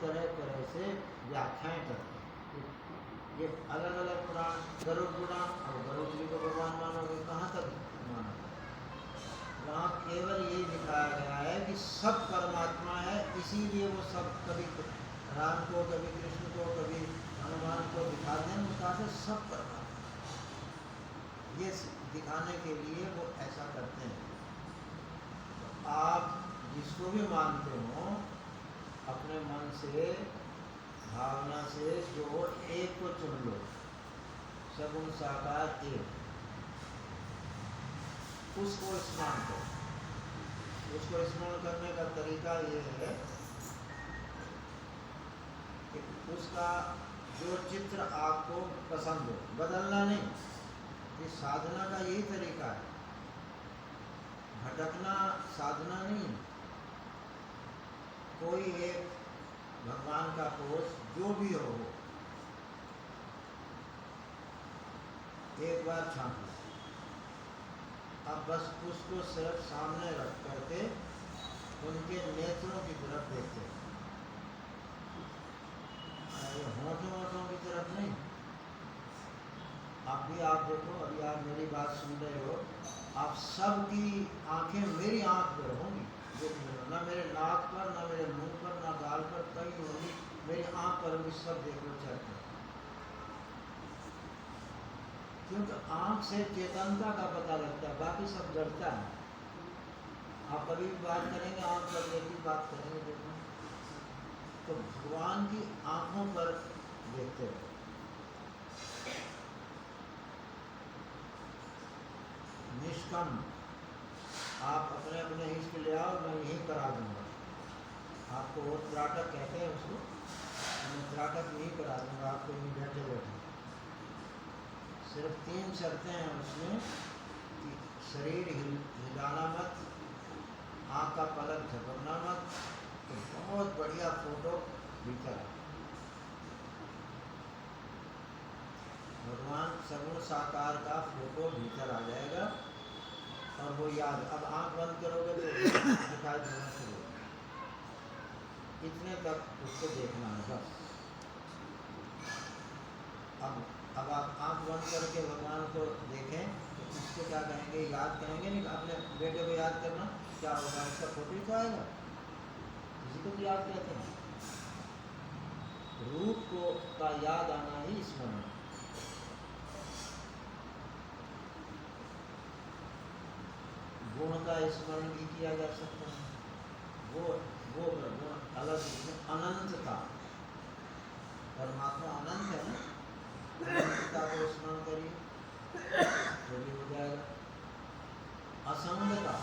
तरह तरह से व्याख्याएं करते हैं। ये अलग अलग पुराण, गरुड़ पुराण, और गरुड़ जी को भगवान मानोगे कहाँ तक माना? वहाँ केवल ये दिखाया गया है कि सब परमात्मा है, इसीलिए वो सब कभी राम को, कभी कृष्ण को, कभी हनुमान को दिखाते हैं, उसका से सब परमात्मा, ये दिखाने के लिए वो ऐसा करते हैं। तो आप जिसको भी मानते हो अपने मन से, भावना से जो एक को चुन लो, सगुण साकार एक, उसको स्मरण करो। उसको स्मरण करने का तरीका ये है कि उसका जो चित्र आपको पसंद हो, बदलना नहीं, इस साधना का यही तरीका है। भटकना साधना नहीं, कोई एक भगवान का कोष जो भी हो, एक बार छांट लो। अब बस उसको सिर्फ सामने रख करके उनके नेत्रों की तरफ देखते हैं, होठों की तरफ नहीं। आप भी आप देखो, अभी आप मेरी बात सुन रहे हो, आप सबकी आंखें मेरी आंख पर होंगी, ना मेरे नाक पर, ना मेरे मुंह पर, ना गाल पर, कहीं होंगी, मेरी आंख पर होंगी, सब देख लो चाहते हैं। क्योंकि आंख से चेतनता का पता लगता है, बाकी सब डरता है। आप कभी भी बात करेंगे आंख पर देखी बात करेंगे, देखो तो भगवान की आंखों पर देखते हो। निष्कम, आप अपने अपने इष्ट ले आओ, मैं यही करा दूंगा आपको। वो त्राटक कहते हैं उसको, मैं त्राटक यही करा दूंगा आपको, यहीं बैठे बैठे। सिर्फ 3 शर्तें हैं उसमें कि शरीर हिलाना मत, आँख का पलक झपकना मत, तो बहुत बढ़िया फोटो भीतर है। भगवान सगुण साकार का फोटो भीतर आ जाएगा और वो याद। अब आँख बंद करोगे तो दिखाई देना शुरू होगा, इतने तक उसको देखना है बस। अब आप आँख बंद करके भगवान को देखें तो इसको क्या कहेंगे, याद कहेंगे नहीं। अपने बेटे को याद करना क्या होगा, इसका फोटो ही तो आएगा, इसी को तो याद कहते हैं। रूप को का याद आना ही स्मरण। गुण का स्मरण भी किया जा सकता है, वो गुण अलग, अनंतता, परमात्मा अनंत है ना, अनंतता को स्मरण करिए तो भी हो जाएगा। असंगता,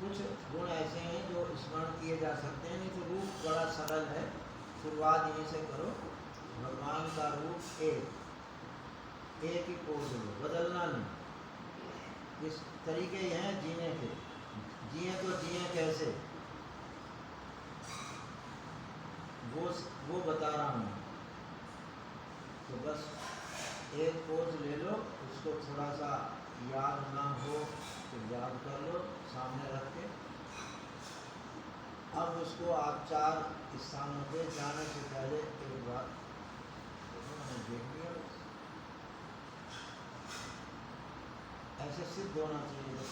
कुछ गुण ऐसे हैं जो स्मरण किए जा सकते हैं, नहीं तो रूप बड़ा सरल है, शुरुआत यहीं से करो। भगवान का रूप एक ही पोज लो, बदलना नहीं। इस तरीके हैं जीने के, जिए तो जिए कैसे, वो बता रहा हूँ। तो बस एक पोज ले लो, उसको थोड़ा सा याद ना हो तो याद कर लो सामने रख के। अब उसको आप 4 स्थानों पे जाने से पहले एक बार देख लिया, ऐसे सिद्ध होना चाहिए।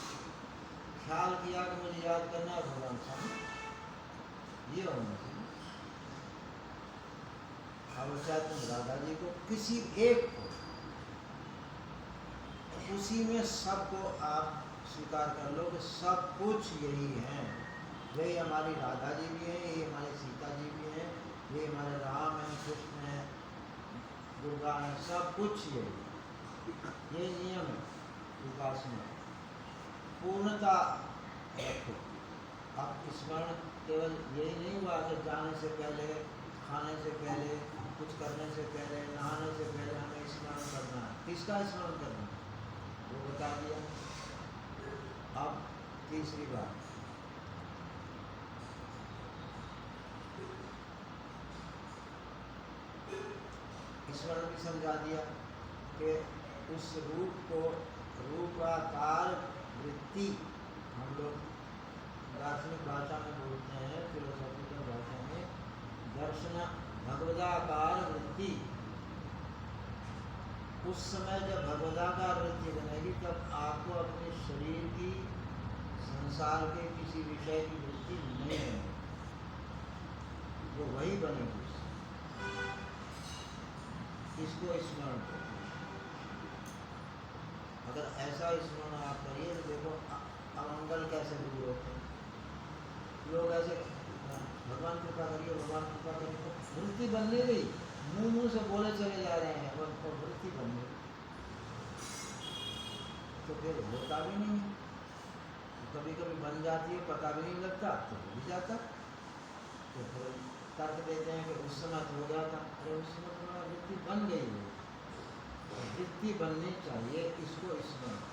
ख्याल किया कि मुझे याद करना है भगवान सामने, ये होना चाहिए। अब चाहे तुम राधा जी को, किसी एक को, उसी में सबको आप स्वीकार कर लो कि सब कुछ यही है। यही हमारी राधा जी भी हैं, यही हमारी सीता जी भी हैं, ये हमारे राम हैं, कृष्ण हैं, दुर्गा हैं, सब कुछ यही। ये नियम है उपासना, पूर्णता रखो। अब स्मरण केवल यही नहीं हुआ कि जाने से पहले, खाने से पहले, कुछ करने से पहले, नहाने से पहले हमें स्मरण करना है। किसका स्मरण करना है वो बता दिया। अब तीसरी बात, स्मरण भी समझा दिया कि उस रूप को, रूपाकार वृत्ति, हम लोग दार्शनिक भाषा में बोलते हैं, फिलोसॉफिकल भाषा में दर्शन भगवदाकार वृत्ति, उस समय जब भगवदाकार वृत्ति बनेगी तब आपको अपने शरीर की, संसार के किसी विषय की वृत्ति नहीं बनेगी, वो वही बनेगी। इसको स्मरण करो। अगर ऐसा स्मरण आप करिए तो देखो अमंगल कैसे दूर होते हैं। लोग ऐसे भगवान कृपा करिए, भगवान कृपा करिए, तो वृत्ति बन नहीं गई, मुंह से बोले चले जा रहे हैं और वृत्ति बन गई, तो फिर होता भी नहीं है। तो कभी कभी बन जाती है, पता भी नहीं लगता, तो हो भी जाता। तो फिर तर्क देते हैं कि उस समय तो हो गया था। अरे उस समय तुम्हारा वृत्ति बन गई है, वृत्ति बननी चाहिए, इसको स्मरण।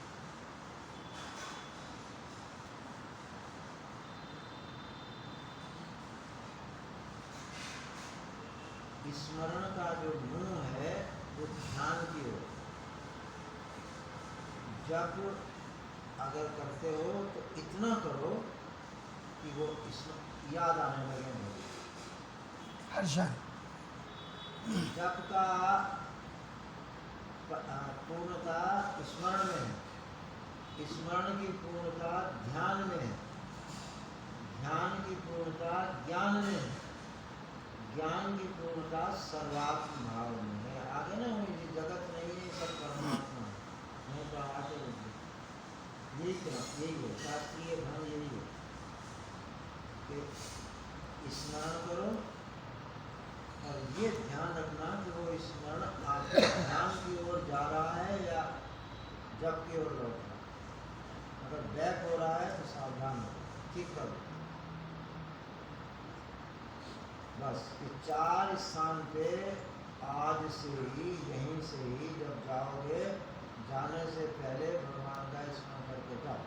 स्मरण का जो मुंह है वो ध्यान की ओर। जब अगर करते हो तो इतना करो कि वो याद आने लगे। हर्षण जप का पूर्णता स्मरण में है, स्मरण की पूर्णता ध्यान में है, ध्यान की पूर्णता ज्ञान में है, ज्ञान की पूर्णता सर्वात्म भाव में है। आगे ना ये जगत नहीं है, सब परमात्मा है। नहीं तो आगे यही है शास्त्रीय धर्म, यही है कि स्मरण करो और ये ध्यान रखना कि वो स्मरण आपके ध्यान की ओर जा रहा है या जप की ओर लौट रहा है। अगर बैक हो रहा है तो सावधान हो, ठीक करो। बस ये 4 स्थान पे आज से ही, यहीं से ही जब जाओगे, जाने से पहले भगवान का स्मरण करके जाओ।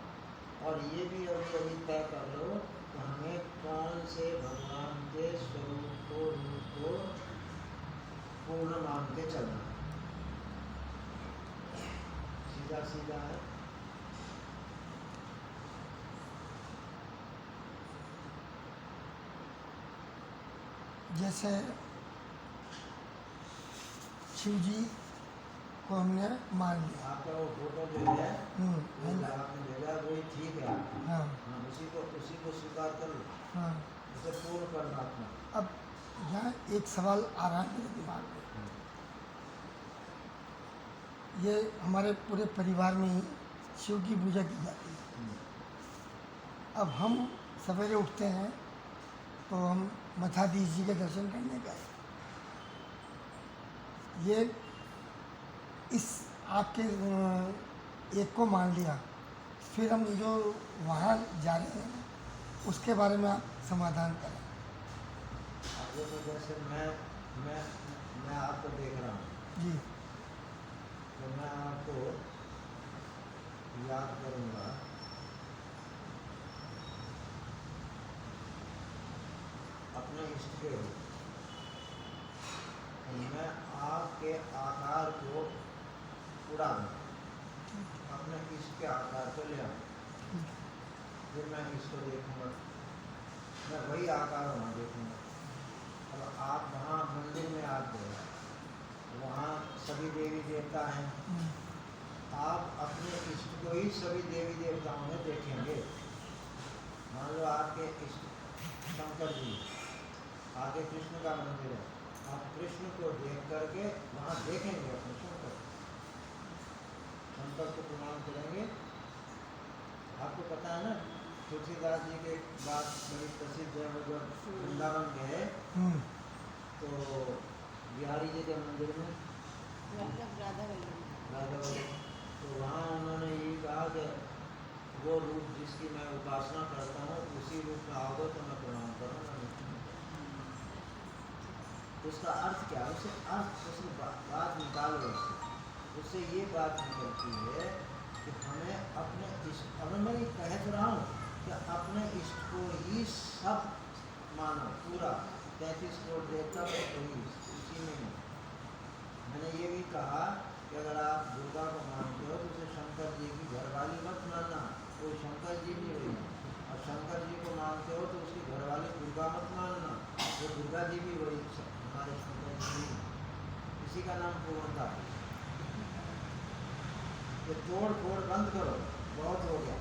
और ये भी अभी अभी तय कर लो कि हमें कौन से भगवान के स्वरूप को, रूप को पूर्ण मान के चलना है। सीधा सीधा है। जैसे शिव जी को हमने मान लिया। आपका वो फोटो जो है आपने भेजा वही ठीक है। हाँ, उसी को स्वीकार कर लो। हाँ। उसे पूर्ण परमात्मा। अब यहाँ एक सवाल आ रहा है मेरे दिमाग में। ये हमारे पूरे परिवार में ही शिव की पूजा की जाती है। अब हम सवेरे उठते हैं तो हम मठाधीश जी के दर्शन करने गए। ये इस आपके एक को मान लिया, फिर हम जो वहाँ जा रहे हैं उसके बारे में आप समाधान करें। आगे तो जैसे मैं आपको देख रहा हूँ जी, तो मैं आपको याद करूँगा। अपने इष्ट के हो, मैं आपके आकार को उड़ा दूँ, अपने इष्ट के आकार को ले आऊँ, फिर मैं इसको देखूँगा, मैं वही आकार वहाँ देखूँगा। अब आप वहाँ मंदिर में आ गए, वहाँ सभी देवी देवता हैं, आप अपने इष्ट को ही सभी देवी देवताओं में देखेंगे। मान लो आपके इष्ट शंकर जी, आगे कृष्ण का मंदिर है, आप कृष्ण को देख करके वहाँ देखेंगे अपने शंकर, शंकर को प्रणाम करेंगे। आपको पता है ना, तुलसीदास जी के बात बड़ी प्रसिद्ध है। वो जब वृंदावन गए तो बिहारी जी के मंदिर में राधा, तो वहाँ उन्होंने यही कहा कि वो रूप जिसकी मैं उपासना करता हूँ उसी रूप में आओगे तो मैं प्रणाम करूँगा। उसका अर्थ क्या है? उससे अर्थ, उसकी बात निकालो। उससे ये बात निकलती है कि हमें अपने इष्ट, अब मैं ये कह तो रहा हूँ कि अपने इष्ट को ही सब मानो, पूरा 33 करोड़ देवता को ही उसी में। मैंने ये भी कहा कि अगर आप दुर्गा को मानते हो तो उसे शंकर जी की घरवाली मत मानना, वो शंकर जी नहीं हुई। और शंकर जी को मानते हो तो उसकी घरवाली दुर्गा मत मानना। वो दुर्गा जी भी वही हमारे शंकर जी नहीं, इसी का नाम पूर्णता है। ये तोड़ फोड़ बंद करो, बहुत हो गया।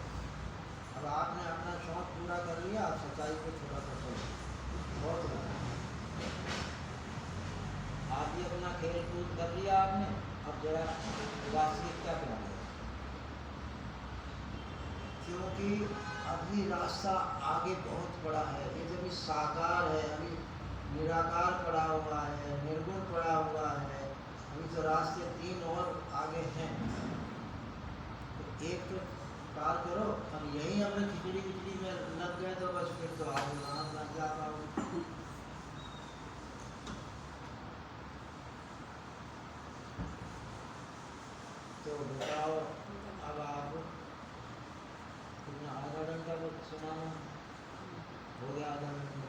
अब आपने अपना शौक पूरा कर लिया, आप सच्चाई को थोड़ा सा करो, बहुत हो गया। आप भी अपना खेल कूद कर लिया आपने, अब जरा वास्तविकता पे आ गया, क्योंकि अभी रास्ता आगे बहुत बड़ा है। ये जब साकार है, अभी निराकार पड़ा हुआ है, निर्गुण पड़ा हुआ है, अभी तो रास्ते 3 और आगे हैं। तो एक तो पार करो, अब यही अपने खिचड़ी में लग गए तो बस फिर तो आगे वहाँ लग जा पाओगे। तो बताओ, अब आप आधा घंटा को सुनाना हो गया, आधा घंटा।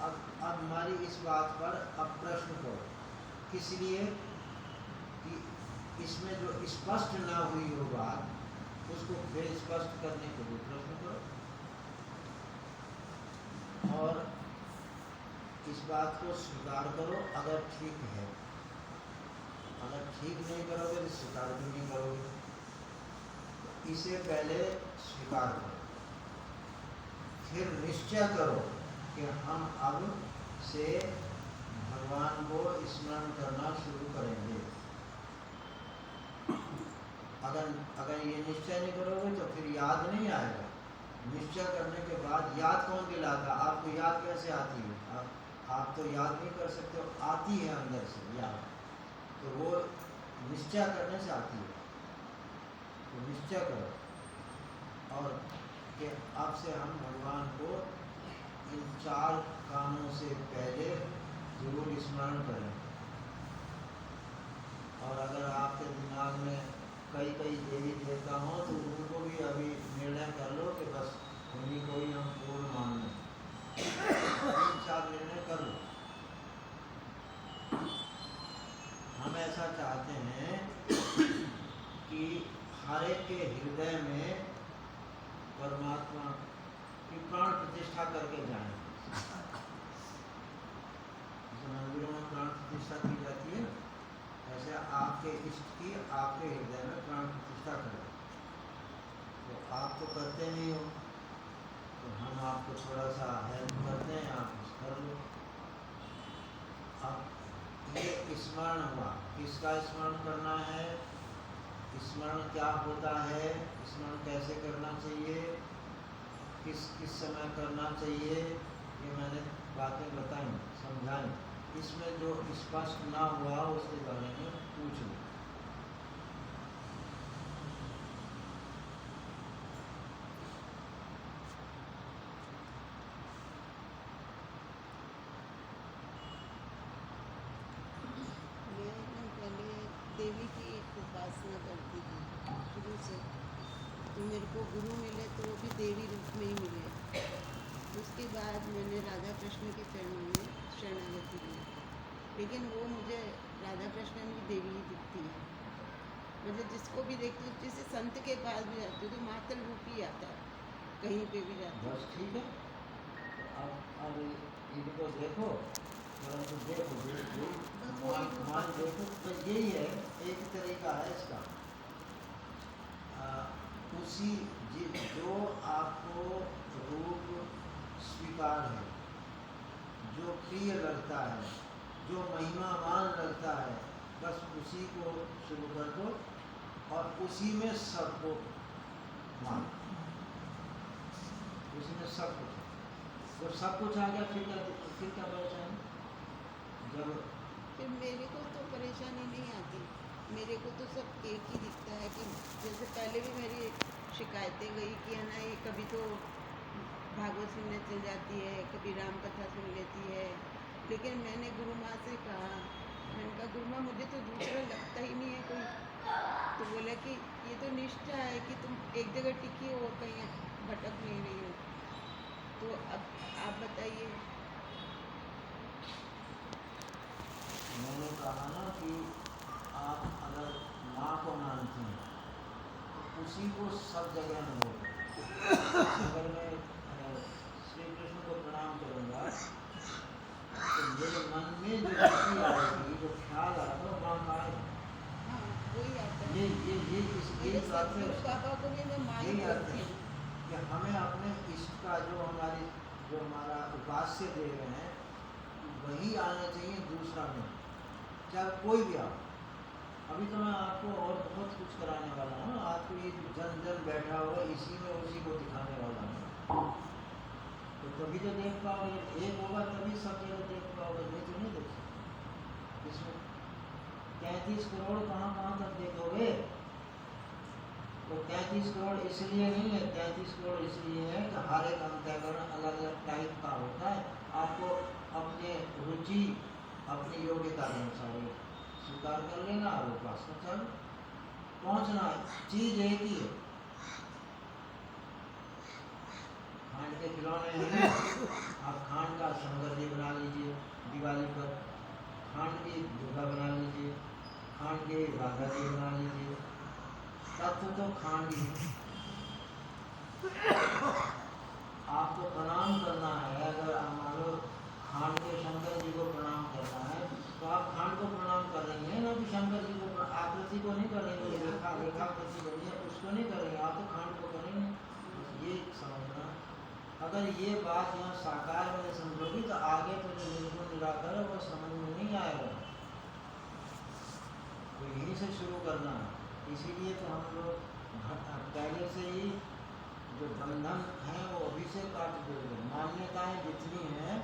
अब हमारी इस बात पर अब प्रश्न करो, किस लिए कि इसमें जो स्पष्ट ना हुई हो बात, उसको फिर स्पष्ट करने के लिए प्रश्न करो, और इस बात को स्वीकार करो अगर ठीक है। अगर ठीक नहीं करोगे तो स्वीकार भी नहीं करोगे, तो इसे पहले स्वीकार करो, फिर निश्चय करो कि हम अब से भगवान को स्मरण करना शुरू करेंगे। अगर ये निश्चय नहीं करोगे तो फिर याद नहीं आएगा। निश्चय करने के बाद याद कौन दिलाता? आपको याद कैसे आती है? आप तो याद नहीं कर सकते, आती है अंदर से याद, तो वो निश्चय करने से आती है। तो निश्चय करो और कि अब से हम भगवान को इन 4 कामों से पहले जरूर स्मरण करें। और अगर आपके दिमाग में कई देवी देवता हों तो उनको भी अभी निर्णय कर लो कि बस उन्हीं को ही हम पूर्ण मान लें। 3-4 निर्णय कर लो। हम ऐसा चाहते हैं कि हर एक के हृदय में परमात्मा की प्राण प्रतिष्ठा करके जाएं। मंदिरों में प्राण प्रतिष्ठा की जाती है, ऐसे आपके इष्ट की आपके हृदय में प्राण प्रतिष्ठा करें। तो आप तो करते नहीं हो, तो हम आपको थोड़ा सा हेल्प करते हैं, आप कुछ कर लो। अब ये स्मरण हुआ, किसका स्मरण करना है, स्मरण क्या होता है, स्मरण कैसे करना चाहिए, किस समय करना चाहिए, ये मैंने बातें बताई, समझाई। इसमें जो स्पष्ट ना हुआ उसके बारे में पूछ लो। देवी की उपासना करती थी शुरू से, तो मेरे को गुरु मिले तो वो भी देवी रूप में ही मिले। उसके बाद मैंने राधा कृष्ण के चरणों में शरणागति ली, लेकिन वो मुझे राधा कृष्ण की देवी ही दिखती है। मतलब जिसको भी देखती हूँ, जिसे संत के पास भी जाती हूँ तो मातृ रूप ही आता है, कहीं पे भी जाती हूँ। बस ठीक है, तो अब इनको देखो, परंतु देखो मान देखो, तो यही है, एक तरीका है इसका। उसी जो आपको रूप स्वीकार है, जो प्रिय लगता है, जो महिमावान लगता है, बस उसी को शुरू कर दो और उसी में सबको मान, उसी में सब कुछ। जब सब कुछ आ गया फिर क्या परेशानी? जब फिर मेरे को तो परेशानी नहीं आती, मेरे को तो सब एक ही दिखता है कि जैसे पहले भी मेरी शिकायतें गई कि है ना, ये कभी तो भागवत सुनने चल जाती है, कभी राम कथा सुन लेती है। लेकिन मैंने गुरु माँ से कहा, मैंने कहा गुरु माँ मुझे तो दूसरा लगता ही नहीं है कोई। तो बोला कि ये तो निष्ठा है कि तुम एक जगह टिकी हो और कहीं भटक नहीं रही हो। तो अब आप बताइए। मैंने कहा ना कि आप अगर माँ को मानती हैं तो उसी को सब जगह में बोलो। अगर मैं श्री कृष्ण को प्रणाम करूँगा मेरे सदगुरु बाबा को भी मैं माँ ही यही अर्थ बोलती है हूँ। कि हमें अपने इष्ट का जो हमारा उपास्य देव है वही आना चाहिए, दूसरा नहीं, चाहे कोई भी आओ। अभी तो मैं आपको और बहुत कुछ कराने वाला हूँ, आपको ये जन जन बैठा हुआ इसी में उसी को दिखाने वाला हूँ, तो तभी तो देख पाओगे, एक होगा तभी सब जगह देख पाओगे, नहीं तो नहीं देख सकते। इसमें 33 करोड़ कहाँ कहाँ तक देखोगे? तो 33 करोड़ इसलिए नहीं है, 33 करोड़ इसलिए है कि हर एक अंतःकरण अलग अलग टाइप का होता है, आपको अपने रुचि अपनी योग्यता के अनुसार स्वीकार कर लेना और उपासना चल पहुँचना है। चीज एक ही है, खांड के खिलौने हैं, आप खांड का शंकर जी बना लीजिए दिवाली पर, खांड की दुर्गा बना लीजिए, खांड के राधा जी बना लीजिए, तत्व तो खांड ही है। आपको प्रणाम करना है, अगर आप मान लो खांड के शंकर जी को प्रणाम करना है तो आप खांड को प्रणाम कर रही हैं ना, कि शंकर जी को आकृति को नहीं करेंगे, रेखाकृति बनी है उसको नहीं करेंगे, आप तो खांड को करेंगे। ये समझना, अगर ये बात यहाँ साकार में समझोगी तो आगे तो जो निर्गुण निराकर है वो समझ में नहीं आएगा, तो यहीं से शुरू करना है। इसीलिए तो हम लोग पहले से ही जो बंधन है वो अभी से काट देंगे। मान्यताएं जितनी हैं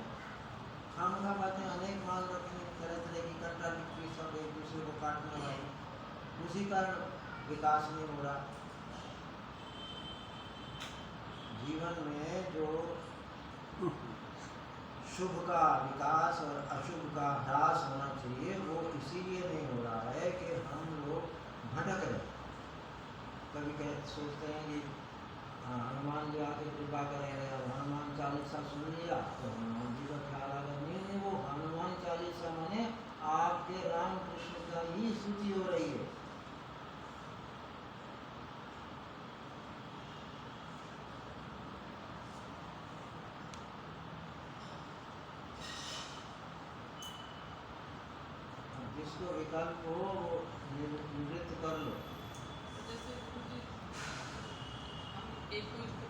खामखा बातें अनेक मान रखेंगे, तरह तरह की कंट्राडिक्टरी सब एक दूसरे को काटने वाली, उसी कारण विकास नहीं हो रहा। जीवन में जो शुभ का विकास और अशुभ का ह्रास होना चाहिए वो इसीलिए नहीं हो रहा है कि हम लोग भटक रहे। कभी सोचते हैं कि हनुमान जी आके कृपा करेंगे, और हनुमान चालीसा सुन लिया तो हनुमान जी का ख्याल आ गया। नहीं, वो हनुमान चालीसा माने आपके राम कृष्ण का ही स्तुति हो रही है। जिसको विकल्प हो वो निवृत्त कर लो। जैसे गुरुजी हम एक को इष्ट